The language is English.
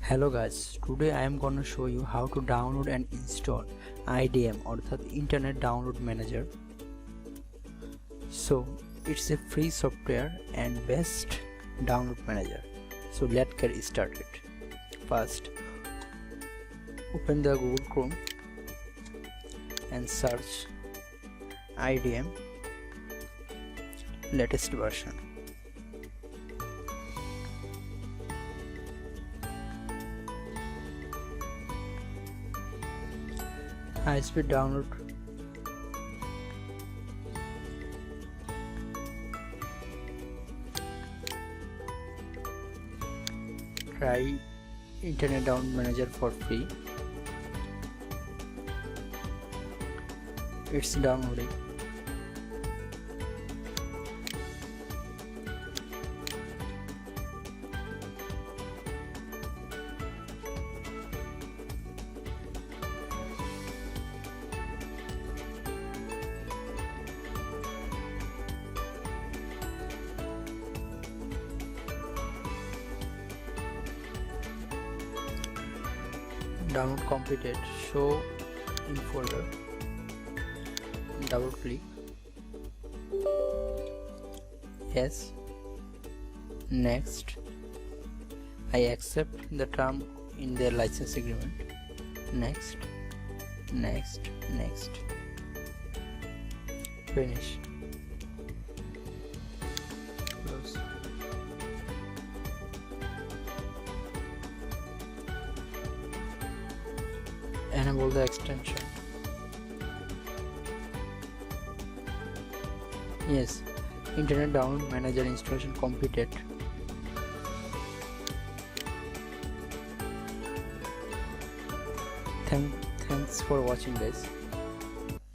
Hello guys, today I am gonna show you how to download and install IDM অর্থাৎ Internet Download Manager. So it's a free software and best download manager. So let's get started. First, open the Google Chrome and search IDM latest version. High-speed download. Try Internet Download Manager for free. It's downloading. Download completed. Show in folder. Double click. Yes. Next. I accept the term in their license agreement. Next. Next. Finish. Close. Enable the extension. Yes, Internet Download Manager installation completed. Thanks for watching guys.